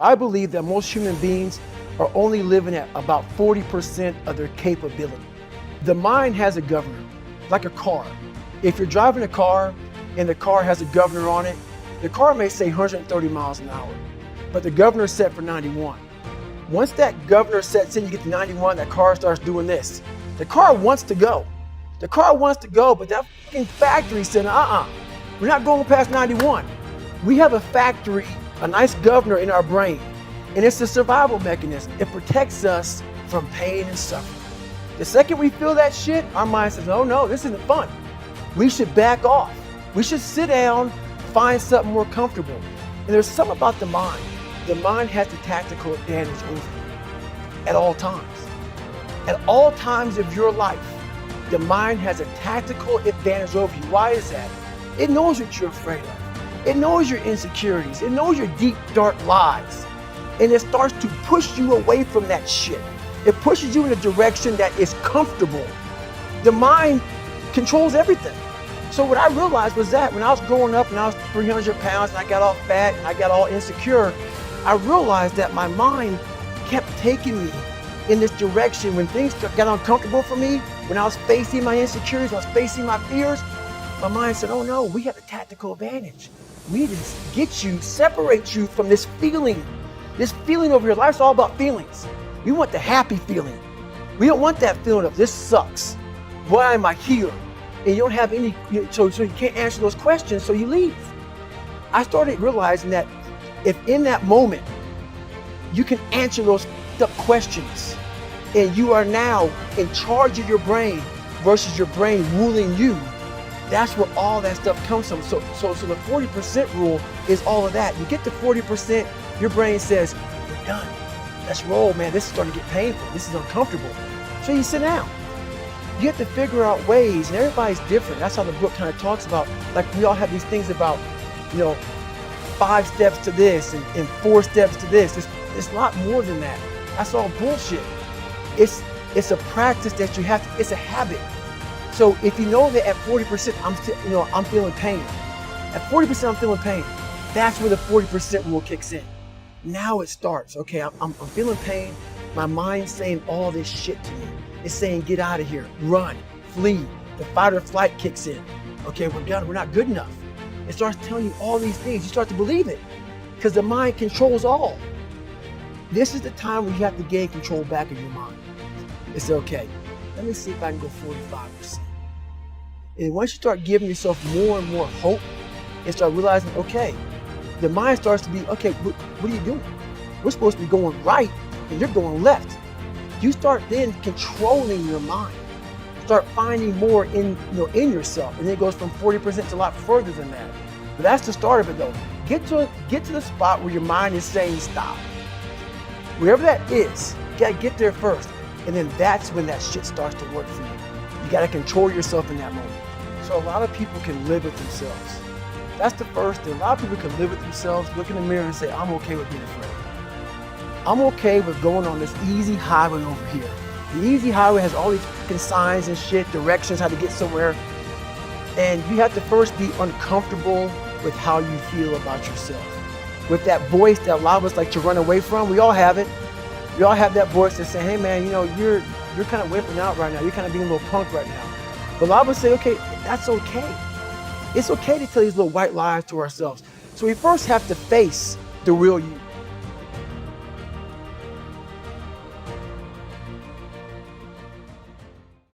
I believe that most human beings are only living at about 40% of their capability. The mind has a governor, like a car. If you're driving a car and the car has a governor on it, the car may say 130 miles an hour, but the governor's set for 91. Once that governor sets in, you get to 91, that car starts doing this. The car wants to go. The car wants to go, but that fucking factory said, we're not going past 91. We have a factory, a nice governor in our brain, and it's a survival mechanism. It protects us from pain and suffering. The second we feel that shit, our mind says, oh no, this isn't fun. We should back off. We should sit down, find something more comfortable. And there's something about the mind. The mind has the tactical advantage over you at all times. At all times of your life, the mind has a tactical advantage over you. Why is that? It knows what you're afraid of. It knows your insecurities. It knows your deep, dark lies. And it starts to push you away from that shit. It pushes you in a direction that is comfortable. The mind controls everything. So what I realized was that when I was growing up and I was 300 pounds and I got all fat and I got all insecure, I realized that my mind kept taking me in this direction. When things got uncomfortable for me, when I was facing my insecurities, when I was facing my fears, my mind said, oh no, we have a tactical advantage. We need to get you, separate you from this feeling over here. Life's all about feelings. We want the happy feeling. We don't want that feeling of this sucks. Why am I here? And you don't have any, so you can't answer those questions, so you leave. I started realizing that if in that moment you can answer those questions and you are now in charge of your brain versus your brain ruling you, that's where all that stuff comes from. So the 40% rule is all of that. You get to 40%, your brain says, we're done. Let's roll, man. This is starting to get painful. This is uncomfortable. So you sit down. You have to figure out ways, and everybody's different. That's how the book kind of talks about, like we all have these things about, 5 steps to this and 4 steps to this. It's a lot more than that. That's all bullshit. It's a practice that you have to, it's a habit. So if you know that at 40%, I'm feeling pain. At 40% I'm feeling pain. That's where the 40% rule kicks in. Now it starts. Okay, I'm feeling pain. My mind's saying all this shit to me. It's saying, get out of here, run, flee. The fight or flight kicks in. Okay, we're done, we're not good enough. It starts telling you all these things. You start to believe it because the mind controls all. This is the time where you have to gain control back of your mind. It's okay, let me see if I can go 45%. And once you start giving yourself more and more hope and start realizing, okay, the mind starts to be, okay, what are you doing? We're supposed to be going right and you're going left. You start then controlling your mind. Start finding more in yourself, and then it goes from 40% to a lot further than that. But that's the start of it, though. Get to the spot where your mind is saying stop. Wherever that is, you gotta get there first, and then that's when that shit starts to work for you. You gotta control yourself in that moment. So a lot of people can live with themselves. That's the first thing. A lot of people can live with themselves, look in the mirror, and say, I'm okay with being afraid. I'm okay with going on this easy highway over here. The easy highway has all these fucking signs and shit, directions, how to get somewhere. And you have to first be uncomfortable with how you feel about yourself. With that voice that a lot of us like to run away from, we all have it. We all have that voice that say, hey man, you're kind of wimping out right now. You're kind of being a little punk right now. But a lot of us say, okay, that's okay. It's okay to tell these little white lies to ourselves. So we first have to face the real you.